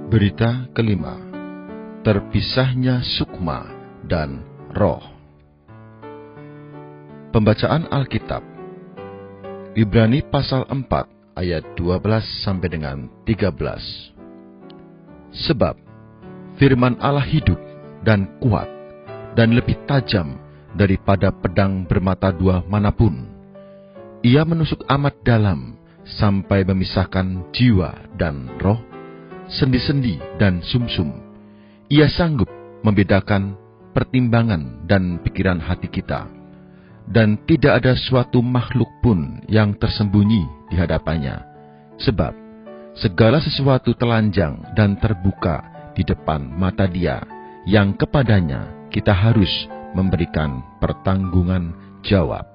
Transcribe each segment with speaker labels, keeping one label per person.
Speaker 1: Berita kelima, terpisahnya sukma dan roh. Pembacaan Alkitab, Ibrani pasal 4 ayat 12 sampai dengan 13. Sebab firman Allah hidup dan kuat dan lebih tajam daripada pedang bermata dua manapun. Ia menusuk amat dalam sampai memisahkan jiwa dan roh, sendi-sendi dan sumsum. Ia sanggup membedakan pertimbangan dan pikiran hati kita, dan tidak ada suatu makhluk pun yang tersembunyi di hadapannya, sebab segala sesuatu telanjang dan terbuka di depan mata Dia, yang kepadanya kita harus memberikan pertanggungan jawab.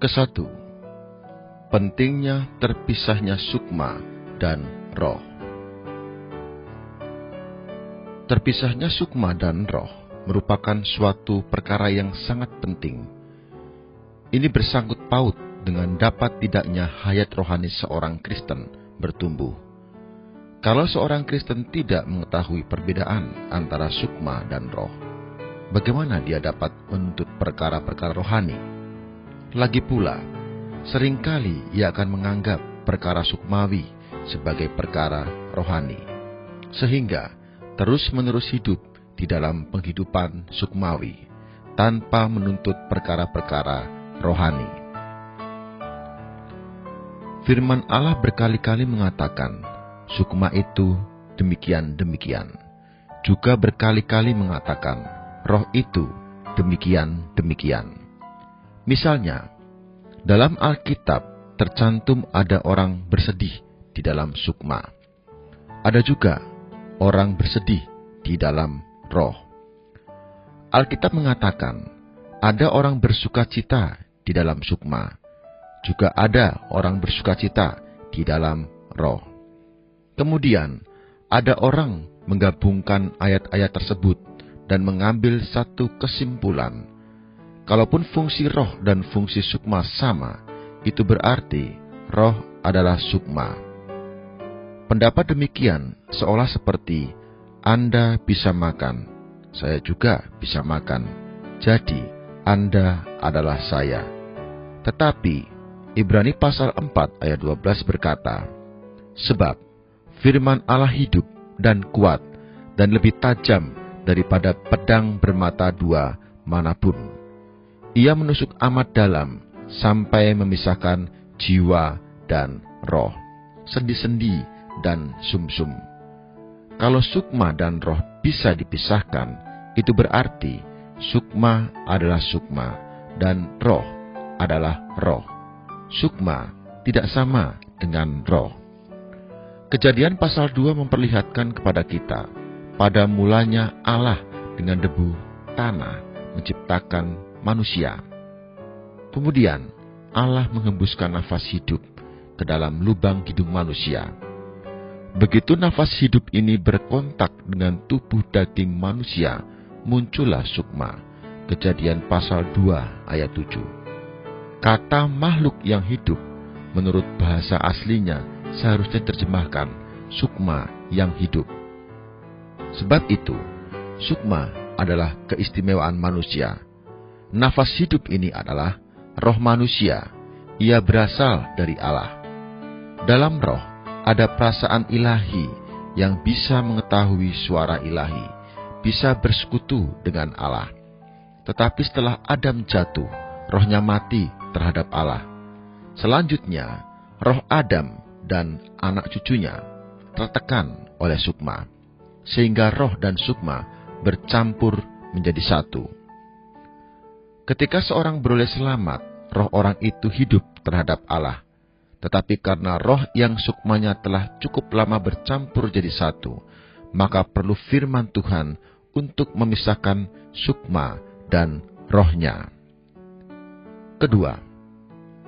Speaker 1: Kesatu, pentingnya terpisahnya sukma dan roh. Terpisahnya sukma dan roh merupakan suatu perkara yang sangat penting. Ini bersangkut paut dengan dapat tidaknya hayat rohani seorang Kristen bertumbuh. Kalau seorang Kristen tidak mengetahui perbedaan antara sukma dan roh, bagaimana dia dapat menuntut perkara-perkara rohani? Lagi pula, seringkali ia akan menganggap perkara sukmawi sebagai perkara rohani, sehingga terus-menerus hidup di dalam penghidupan sukmawi tanpa menuntut perkara-perkara rohani. Firman Allah berkali-kali mengatakan, sukma itu demikian-demikian. Juga berkali-kali mengatakan, roh itu demikian-demikian. Misalnya, dalam Alkitab tercantum ada orang bersedih di dalam sukma. Ada juga orang bersedih di dalam roh. Alkitab mengatakan, ada orang bersukacita di dalam sukma. Juga ada orang bersukacita di dalam roh. Kemudian, ada orang menggabungkan ayat-ayat tersebut dan mengambil satu kesimpulan. Kalaupun fungsi roh dan fungsi sukma sama, itu berarti roh adalah sukma. Pendapat demikian seolah seperti Anda bisa makan, saya juga bisa makan, jadi Anda adalah saya. Tetapi Ibrani pasal 4 ayat 12 berkata, sebab firman Allah hidup dan kuat dan lebih tajam daripada pedang bermata dua manapun. Ia menusuk amat dalam sampai memisahkan jiwa dan roh, sendi-sendi dan sumsum. Kalau sukma dan roh bisa dipisahkan, itu berarti sukma adalah sukma dan roh adalah roh. Sukma tidak sama dengan roh. Kejadian pasal 2 memperlihatkan kepada kita, pada mulanya Allah dengan debu tanah menciptakan manusia. Kemudian Allah menghembuskan nafas hidup ke dalam lubang hidung manusia. Begitu nafas hidup ini berkontak dengan tubuh daging manusia, muncullah sukma. Kejadian pasal 2 ayat 7. Kata makhluk yang hidup menurut bahasa aslinya seharusnya terjemahkan sukma yang hidup. Sebab itu, sukma adalah keistimewaan manusia. Nafas hidup ini adalah roh manusia. Ia berasal dari Allah. Dalam roh ada perasaan ilahi yang bisa mengetahui suara ilahi, bisa bersekutu dengan Allah. Tetapi setelah Adam jatuh, rohnya mati terhadap Allah. Selanjutnya, roh Adam dan anak cucunya tertekan oleh sukma, sehingga roh dan sukma bercampur menjadi satu. Ketika seorang beroleh selamat, roh orang itu hidup terhadap Allah. Tetapi karena roh yang sukmanya telah cukup lama bercampur jadi satu, maka perlu firman Tuhan untuk memisahkan sukma dan rohnya. Kedua,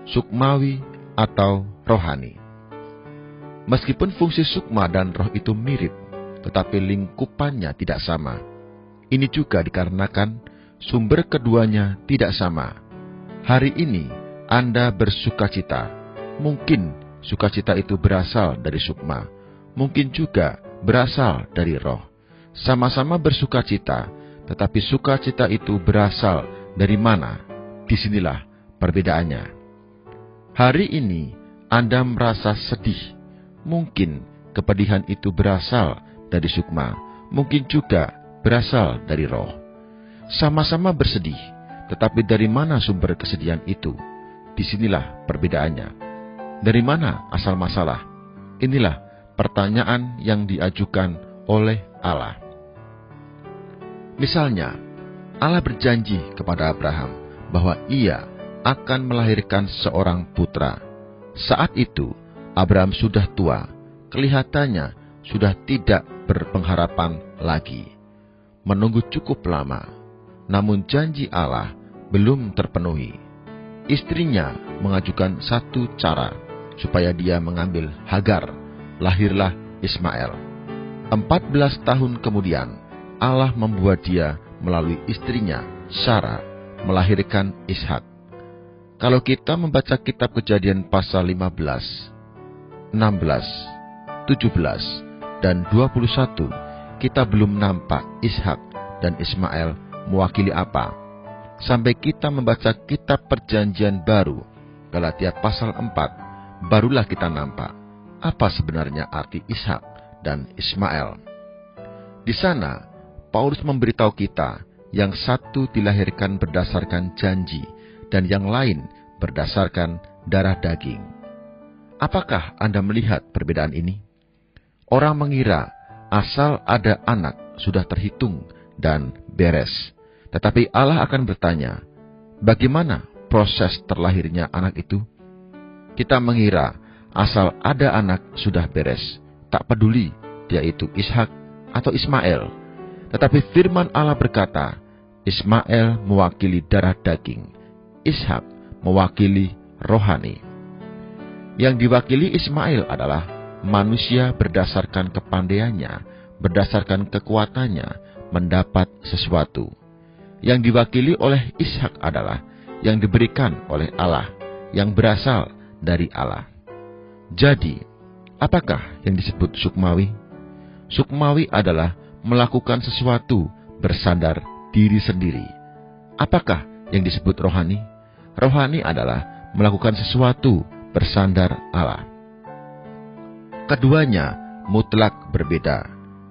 Speaker 1: sukmawi atau rohani. Meskipun fungsi sukma dan roh itu mirip, tetapi lingkupannya tidak sama. Ini juga dikarenakan sumber keduanya tidak sama. Hari ini Anda bersukacita. Mungkin sukacita itu berasal dari sukma. Mungkin juga berasal dari roh. Sama-sama bersukacita, tetapi sukacita itu berasal dari mana? Disinilah perbedaannya. Hari ini Anda merasa sedih. Mungkin kepedihan itu berasal dari sukma, mungkin juga berasal dari roh. Sama-sama bersedih, tetapi dari mana sumber kesedihan itu? Disinilah perbedaannya. Dari mana asal masalah? Inilah pertanyaan yang diajukan oleh Allah. Misalnya, Allah berjanji kepada Abraham bahwa Ia akan melahirkan seorang putra. Saat itu, Abraham sudah tua, kelihatannya sudah tidak berpengharapan lagi. Menunggu cukup lama, namun janji Allah belum terpenuhi. Istrinya mengajukan satu cara supaya dia mengambil Hagar, lahirlah Ismail. 14 tahun kemudian, Allah membuat dia melalui istrinya, Sarah, melahirkan Ishak. Kalau kita membaca kitab Kejadian pasal 15, 16, 17, dan 21, kita belum nampak Ishak dan Ismail mewakili apa. Sampai kita membaca kitab Perjanjian Baru, Galatia pasal 4, barulah kita nampak apa sebenarnya arti Ishak dan Ismail. Di sana, Paulus memberitahu kita, yang satu dilahirkan berdasarkan janji, dan yang lain berdasarkan darah daging. Apakah Anda melihat perbedaan ini? Orang mengira asal ada anak sudah terhitung dan beres. Tetapi Allah akan bertanya, bagaimana proses terlahirnya anak itu? Kita mengira asal ada anak sudah beres, tak peduli dia itu Ishak atau Ismail. Tetapi firman Allah berkata, Ismail mewakili darah daging, Ishak mewakili rohani. Yang diwakili Ismail adalah manusia berdasarkan kepandaiannya, berdasarkan kekuatannya, mendapat sesuatu. Yang diwakili oleh Ishak adalah yang diberikan oleh Allah, yang berasal dari Allah. Jadi, apakah yang disebut sukmawi? Sukmawi adalah melakukan sesuatu bersandar diri sendiri. Apakah yang disebut rohani? Rohani adalah melakukan sesuatu bersandar Allah. Keduanya mutlak berbeda.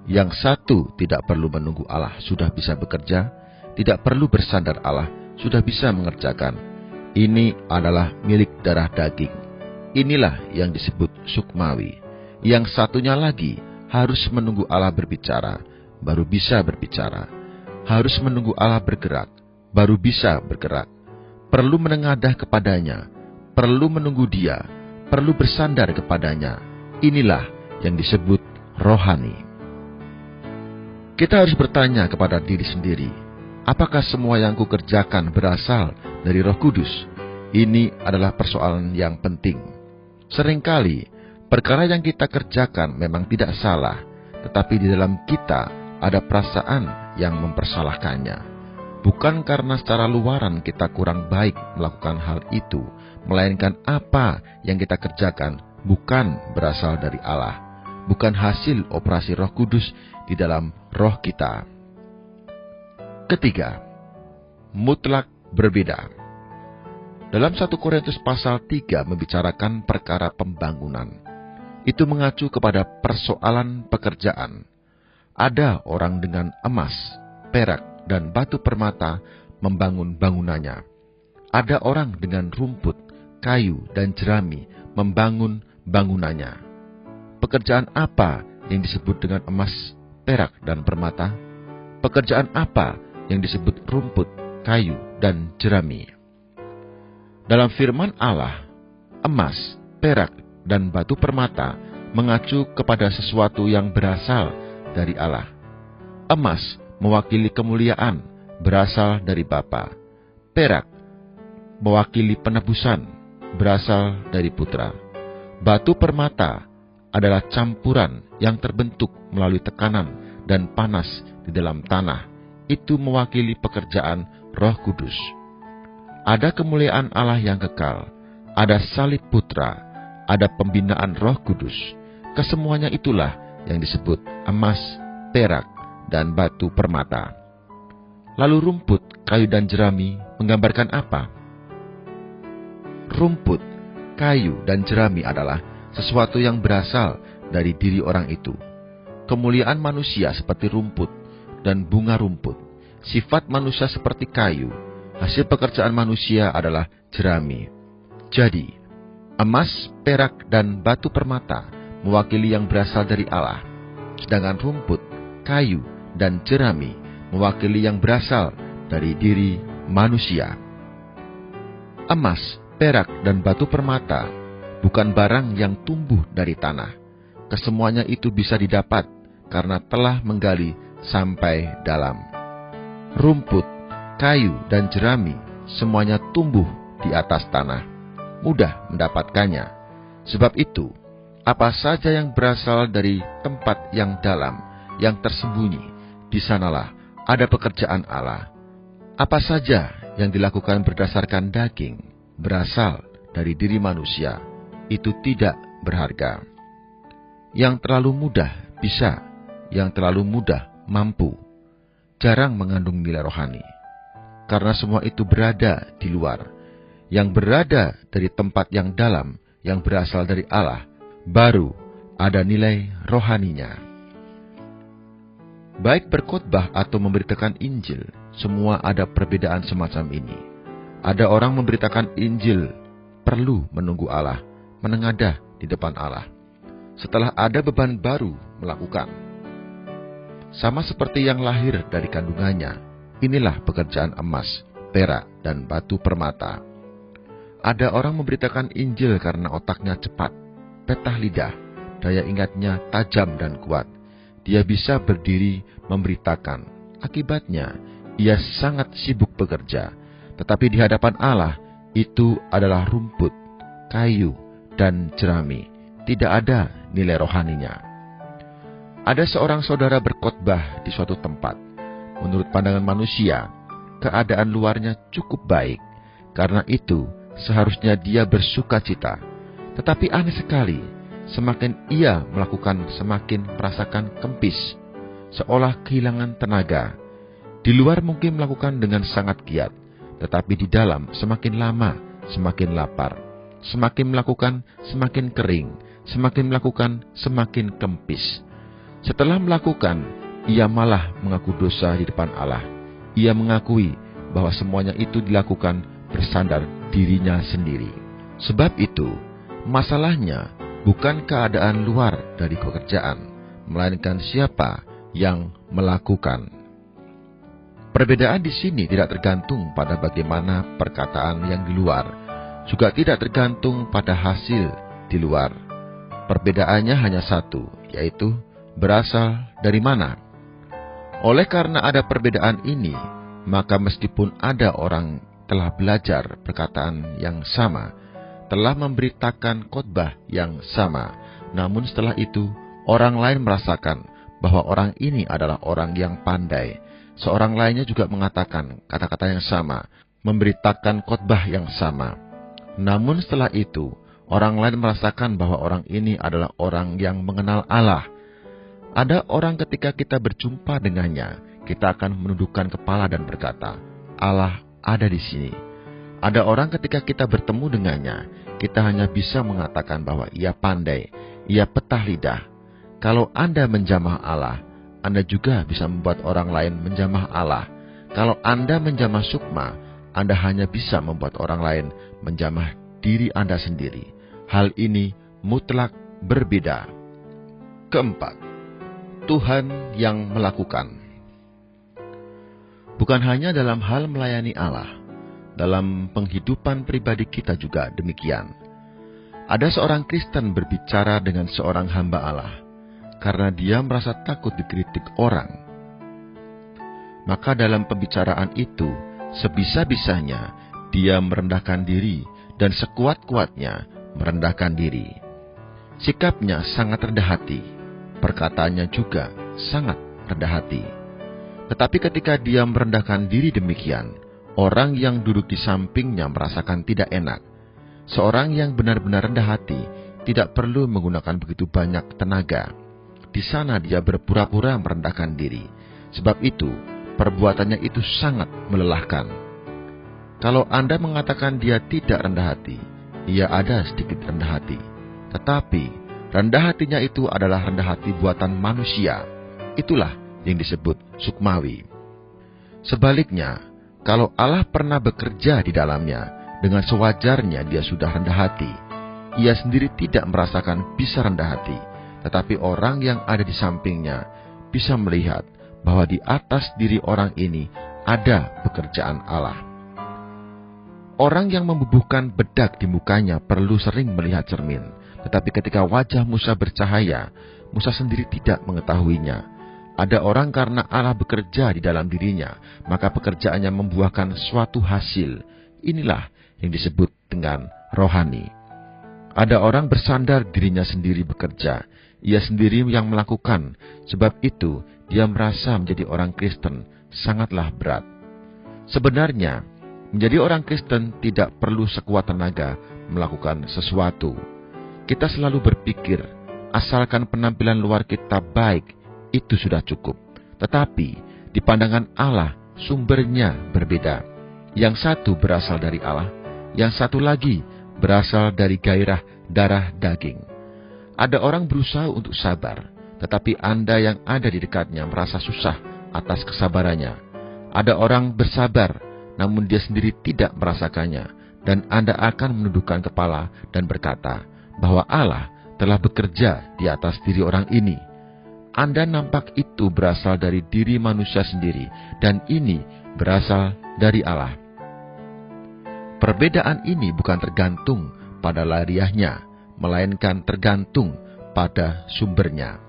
Speaker 1: Yang satu tidak perlu menunggu Allah sudah bisa bekerja, tidak perlu bersandar Allah sudah bisa mengerjakan. Ini adalah milik darah daging. Inilah yang disebut sukmawi. Yang satunya lagi harus menunggu Allah berbicara, baru bisa berbicara. Harus menunggu Allah bergerak, baru bisa bergerak. Perlu menengadah kepadanya, perlu menunggu Dia, perlu bersandar kepadanya. Inilah yang disebut rohani. Kita harus bertanya kepada diri sendiri, apakah semua yang kukerjakan berasal dari Roh Kudus? Ini adalah persoalan yang penting. Seringkali, perkara yang kita kerjakan memang tidak salah, tetapi di dalam kita ada perasaan yang mempersalahkannya. Bukan karena secara luaran kita kurang baik melakukan hal itu, melainkan apa yang kita kerjakan bukan berasal dari Allah, bukan hasil operasi Roh Kudus di dalam roh kita. Ketiga, mutlak berbeda. Dalam 1 Korintus pasal 3 membicarakan perkara pembangunan. Itu mengacu kepada persoalan pekerjaan. Ada orang dengan emas, perak, dan batu permata membangun bangunannya. Ada orang dengan rumput, kayu, dan jerami membangun bangunannya. Pekerjaan apa yang disebut dengan emas, perak, dan permata? Pekerjaan apa yang disebut rumput, kayu, dan jerami? Dalam firman Allah, emas, perak, dan batu permata mengacu kepada sesuatu yang berasal dari Allah. Emas mewakili kemuliaan, berasal dari Bapa. Perak mewakili penebusan, berasal dari Putra. Batu permata adalah campuran yang terbentuk melalui tekanan dan panas di dalam tanah. Itu mewakili pekerjaan Roh Kudus. Ada kemuliaan Allah yang kekal, ada salib Putra, ada pembinaan Roh Kudus. Kesemuanya itulah yang disebut emas, perak, dan batu permata. Lalu rumput, kayu, dan jerami menggambarkan apa? Rumput, kayu, dan jerami adalah sesuatu yang berasal dari diri orang itu. Kemuliaan manusia seperti rumput dan bunga rumput. Sifat manusia seperti kayu. Hasil pekerjaan manusia adalah jerami. Jadi, emas, perak, dan batu permata mewakili yang berasal dari Allah. Sedangkan rumput, kayu, dan jerami mewakili yang berasal dari diri manusia. Emas, perak, dan batu permata bukan barang yang tumbuh dari tanah. Kesemuanya itu bisa didapat karena telah menggali sampai dalam. Rumput, kayu, dan jerami semuanya tumbuh di atas tanah. Mudah mendapatkannya. Sebab itu, apa saja yang berasal dari tempat yang dalam, yang tersembunyi, di sanalah ada pekerjaan Allah. Apa saja yang dilakukan berdasarkan daging, berasal dari diri manusia, itu tidak berharga. Yang terlalu mudah bisa, yang terlalu mudah mampu, jarang mengandung nilai rohani. Karena semua itu berada di luar. Yang berada dari tempat yang dalam, yang berasal dari Allah, baru ada nilai rohaninya. Baik berkhotbah atau memberitakan Injil, semua ada perbedaan semacam ini. Ada orang memberitakan Injil perlu menunggu Allah, menengadah di depan Allah. Setelah ada beban baru melakukan. Sama seperti yang lahir dari kandungannya, inilah pekerjaan emas, perak, dan batu permata. Ada orang memberitakan Injil karena otaknya cepat, petah lidah, daya ingatnya tajam dan kuat. Dia bisa berdiri memberitakan. Akibatnya, ia sangat sibuk bekerja. Tetapi di hadapan Allah, itu adalah rumput, kayu, dan jerami. Tidak ada nilai rohaninya. Ada seorang saudara berkhotbah di suatu tempat. Menurut pandangan manusia, keadaan luarnya cukup baik. Karena itu, seharusnya dia bersuka cita. Tetapi aneh sekali, semakin ia melakukan, semakin merasakan kempis, seolah kehilangan tenaga. Di luar mungkin melakukan dengan sangat giat, tetapi di dalam semakin lama, semakin lapar. Semakin melakukan, semakin kering. Semakin melakukan, semakin kempis. Setelah melakukan, ia malah mengaku dosa di depan Allah. Ia mengakui bahwa semuanya itu dilakukan bersandar dirinya sendiri. Sebab itu, masalahnya bukan keadaan luar dari pekerjaan, melainkan siapa yang melakukan. Perbedaan di sini tidak tergantung pada bagaimana perkataan yang di luar, juga tidak tergantung pada hasil di luar. Perbedaannya hanya satu, yaitu berasal dari mana. Oleh karena ada perbedaan ini, maka meskipun ada orang telah belajar perkataan yang sama, telah memberitakan khotbah yang sama, namun setelah itu orang lain merasakan bahwa orang ini adalah orang yang pandai. Seorang lainnya juga mengatakan kata-kata yang sama, memberitakan khotbah yang sama. Namun setelah itu, orang lain merasakan bahwa orang ini adalah orang yang mengenal Allah. Ada orang ketika kita berjumpa dengannya, kita akan menundukkan kepala dan berkata, Allah ada di sini. Ada orang ketika kita bertemu dengannya, kita hanya bisa mengatakan bahwa ia pandai, ia petah lidah. Kalau Anda menjamah Allah, Anda juga bisa membuat orang lain menjamah Allah. Kalau Anda menjamah sukma, Anda hanya bisa membuat orang lain menjamah diri Anda sendiri. Hal ini mutlak berbeda. Keempat, Tuhan yang melakukan. Bukan hanya dalam hal melayani Allah, dalam penghidupan pribadi kita juga demikian. Ada seorang Kristen berbicara dengan seorang hamba Allah, karena dia merasa takut dikritik orang. Maka dalam pembicaraan itu, sebisa-bisanya dia merendahkan diri dan sekuat-kuatnya merendahkan diri. Sikapnya sangat rendah hati, perkataannya juga sangat rendah hati. Tetapi ketika dia merendahkan diri demikian, orang yang duduk di sampingnya merasakan tidak enak. Seorang yang benar-benar rendah hati tidak perlu menggunakan begitu banyak tenaga. di sana dia berpura-pura merendahkan diri. Sebab itu, perbuatannya itu sangat melelahkan. Kalau Anda mengatakan dia tidak rendah hati, ia ada sedikit rendah hati. Tetapi, rendah hatinya itu adalah rendah hati buatan manusia. Itulah yang disebut sukmawi. Sebaliknya, kalau Allah pernah bekerja di dalamnya, dengan sewajarnya dia sudah rendah hati. Ia sendiri tidak merasakan bisa rendah hati, tetapi orang yang ada di sampingnya bisa melihat bahwa di atas diri orang ini ada pekerjaan Allah. Orang yang membubuhkan bedak di mukanya perlu sering melihat cermin, tetapi ketika wajah Musa bercahaya, Musa sendiri tidak mengetahuinya. Ada orang karena Allah bekerja di dalam dirinya, maka pekerjaannya membuahkan suatu hasil. Inilah yang disebut dengan rohani. Ada orang bersandar dirinya sendiri bekerja, ia sendiri yang melakukan, sebab itu dia merasa menjadi orang Kristen sangatlah berat. Sebenarnya, menjadi orang Kristen tidak perlu sekuat tenaga melakukan sesuatu. Kita selalu berpikir, asalkan penampilan luar kita baik, itu sudah cukup. Tetapi, di pandangan Allah, sumbernya berbeda. Yang satu berasal dari Allah, yang satu lagi berasal dari gairah darah daging. Ada orang berusaha untuk sabar, tetapi Anda yang ada di dekatnya merasa susah atas kesabarannya. Ada orang bersabar, namun dia sendiri tidak merasakannya, dan Anda akan menundukkan kepala dan berkata bahwa Allah telah bekerja di atas diri orang ini. Anda nampak itu berasal dari diri manusia sendiri, dan ini berasal dari Allah. Perbedaan ini bukan tergantung pada lahiriahnya, melainkan tergantung pada sumbernya.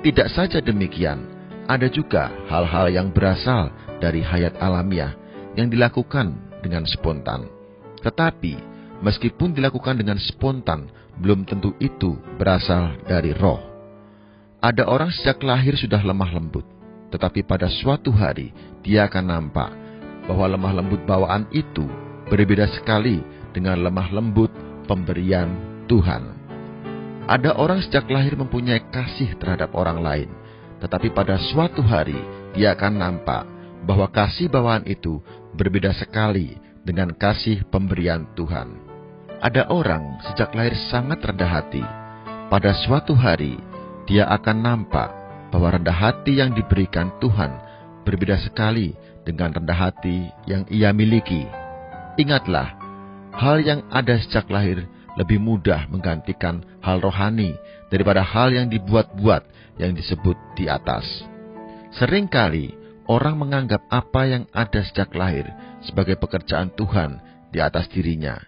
Speaker 1: Tidak saja demikian, ada juga hal-hal yang berasal dari hayat alamiah yang dilakukan dengan spontan. Tetapi, meskipun dilakukan dengan spontan, belum tentu itu berasal dari roh. Ada orang sejak lahir sudah lemah lembut, tetapi pada suatu hari dia akan nampak bahwa lemah lembut bawaan itu berbeda sekali dengan lemah lembut pemberian Tuhan. Ada orang sejak lahir mempunyai kasih terhadap orang lain, tetapi pada suatu hari dia akan nampak bahwa kasih bawaan itu berbeda sekali dengan kasih pemberian Tuhan. Ada orang sejak lahir sangat rendah hati. Pada suatu hari dia akan nampak bahwa rendah hati yang diberikan Tuhan berbeda sekali dengan rendah hati yang ia miliki. Ingatlah, hal yang ada sejak lahir lebih mudah menggantikan hal rohani daripada hal yang dibuat-buat yang disebut di atas. Seringkali orang menganggap apa yang ada sejak lahir sebagai pekerjaan Tuhan di atas dirinya.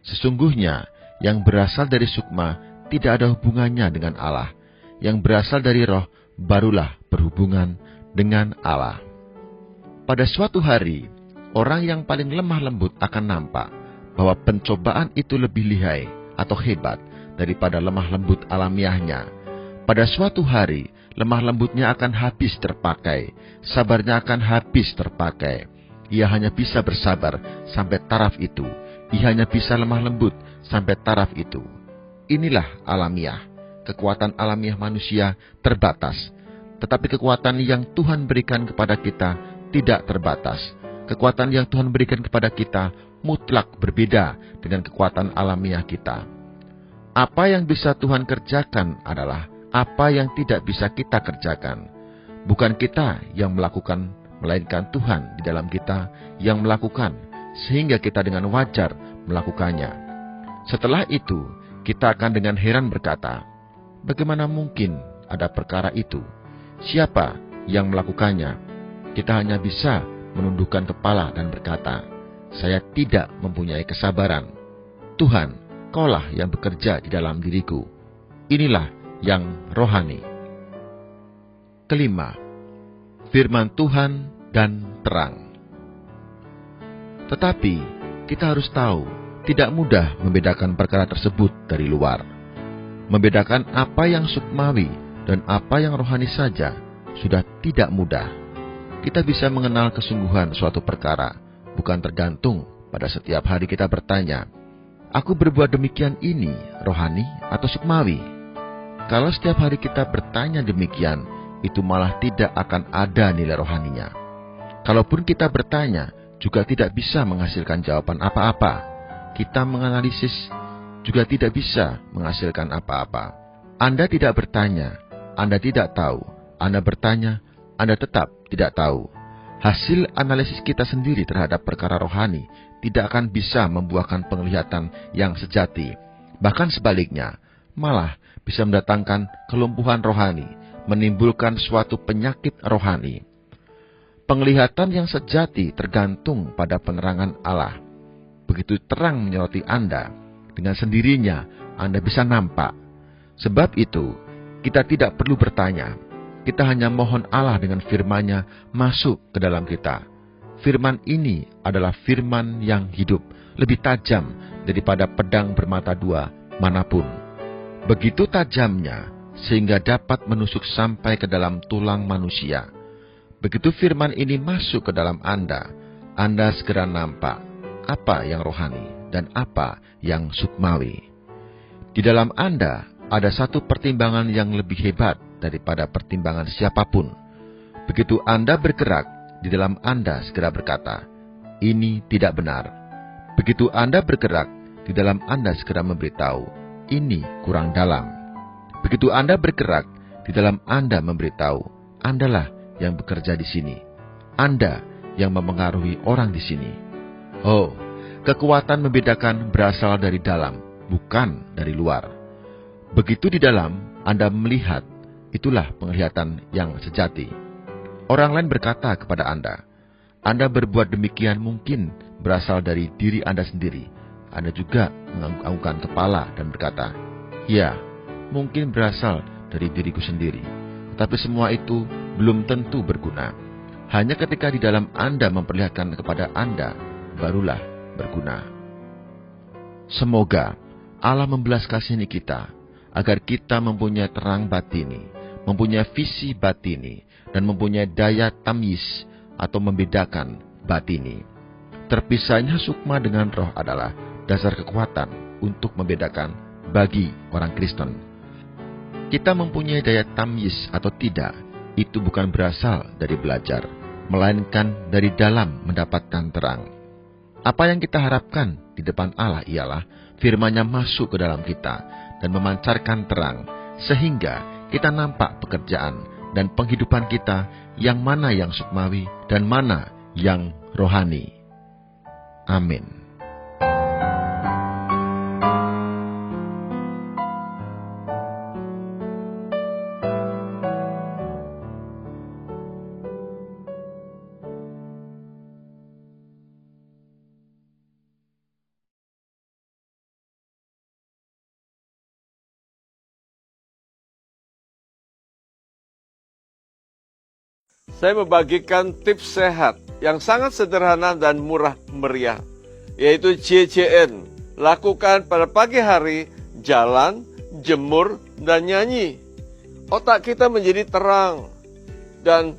Speaker 1: Sesungguhnya, yang berasal dari sukma tidak ada hubungannya dengan Allah. Yang berasal dari roh barulah berhubungan dengan Allah. Pada suatu hari, orang yang paling lemah lembut akan nampak bahwa pencobaan itu lebih lihai atau hebat daripada lemah lembut alamiahnya. Pada suatu hari, lemah lembutnya akan habis terpakai, sabarnya akan habis terpakai. Ia hanya bisa bersabar sampai taraf itu. Ia hanya bisa lemah lembut sampai taraf itu. Inilah alamiah. Kekuatan alamiah manusia terbatas, tetapi kekuatan yang Tuhan berikan kepada kita tidak terbatas. Kekuatan yang Tuhan berikan kepada kita mutlak berbeda dengan kekuatan alamiah kita. Apa yang bisa Tuhan kerjakan adalah apa yang tidak bisa kita kerjakan. Bukan kita yang melakukan, melainkan Tuhan di dalam kita yang melakukan, sehingga kita dengan wajar melakukannya. Setelah itu, kita akan dengan heran berkata, bagaimana mungkin ada perkara itu? Siapa yang melakukannya? Kita hanya bisa menundukkan kepala dan berkata, saya tidak mempunyai kesabaran. Tuhan, Kaulah yang bekerja di dalam diriku. Inilah yang rohani. Kelima, firman Tuhan dan terang. Tetapi, kita harus tahu, tidak mudah membedakan perkara tersebut dari luar. Membedakan apa yang sukmawi dan apa yang rohani saja sudah tidak mudah. Kita bisa mengenal kesungguhan suatu perkara, bukan tergantung pada setiap hari kita bertanya, aku berbuat demikian ini rohani atau sukmawi? Kalau setiap hari kita bertanya demikian, itu malah tidak akan ada nilai rohaninya. Kalaupun kita bertanya, juga tidak bisa menghasilkan jawaban apa-apa. Kita menganalisis, juga tidak bisa menghasilkan apa-apa. Anda tidak bertanya, Anda tidak tahu. Anda bertanya, Anda tetap tidak tahu. Hasil analisis kita sendiri terhadap perkara rohani tidak akan bisa membuahkan penglihatan yang sejati. Bahkan sebaliknya, malah bisa mendatangkan kelumpuhan rohani, menimbulkan suatu penyakit rohani. Penglihatan yang sejati tergantung pada penerangan Allah. Begitu terang menyoroti Anda, dengan sendirinya Anda bisa nampak. Sebab itu, kita tidak perlu bertanya. Kita hanya mohon Allah dengan firman-Nya masuk ke dalam kita. Firman ini adalah firman yang hidup, lebih tajam daripada pedang bermata dua manapun. Begitu tajamnya, sehingga dapat menusuk sampai ke dalam tulang manusia. Begitu firman ini masuk ke dalam Anda segera nampak apa yang rohani dan apa yang sukmawi. Di dalam Anda ada satu pertimbangan yang lebih hebat daripada pertimbangan siapapun. Begitu Anda bergerak, di dalam Anda segera berkata, ini tidak benar. Begitu Anda bergerak, di dalam Anda segera memberitahu, ini kurang dalam. Begitu Anda bergerak, di dalam Anda memberitahu, Andalah yang bekerja di sini. Anda yang memengaruhi orang di sini. Oh, kekuatan membedakan berasal dari dalam, bukan dari luar. Begitu di dalam Anda melihat, itulah penglihatan yang sejati. Orang lain berkata kepada Anda berbuat demikian mungkin berasal dari diri Anda sendiri. Anda juga mengangguk-anggukkan kepala dan berkata, ya, mungkin berasal dari diriku sendiri. Tetapi semua itu belum tentu berguna. Hanya ketika di dalam Anda memperlihatkan kepada Anda, barulah berguna. Semoga Allah membelas kasihi kita, agar kita mempunyai terang batini, mempunyai visi batini, dan mempunyai daya tamyiz atau membedakan batini. Terpisahnya sukma dengan roh adalah dasar kekuatan untuk membedakan bagi orang Kristen. Kita mempunyai daya tamyiz atau tidak, itu bukan berasal dari belajar, melainkan dari dalam mendapatkan terang. Apa yang kita harapkan di depan Allah ialah firman-Nya masuk ke dalam kita dan memancarkan terang, sehingga kita nampak pekerjaan dan penghidupan kita yang mana yang sukmawi dan mana yang rohani. Amin.
Speaker 2: Saya membagikan tips sehat yang sangat sederhana dan murah meriah, yaitu JJN. Lakukan pada pagi hari, jalan, jemur, dan nyanyi. Otak kita menjadi terang, dan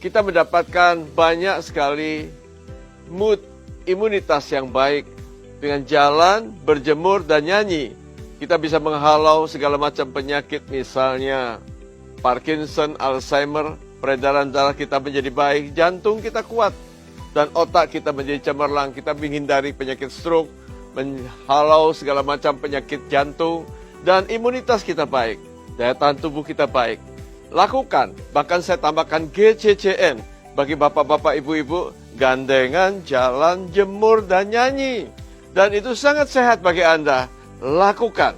Speaker 2: kita mendapatkan banyak sekali mood, imunitas yang baik. Dengan jalan, berjemur, dan nyanyi, kita bisa menghalau segala macam penyakit, misalnya Parkinson, Alzheimer. Peredaran darah kita menjadi baik, jantung kita kuat, dan otak kita menjadi cemerlang. Kita menghindari penyakit stroke, menghalau segala macam penyakit jantung, dan imunitas kita baik, daya tahan tubuh kita baik. Lakukan, bahkan saya tambahkan GCCN bagi bapak-bapak, ibu-ibu, gandengan, jalan, jemur, dan nyanyi. Dan itu sangat sehat bagi Anda. Lakukan.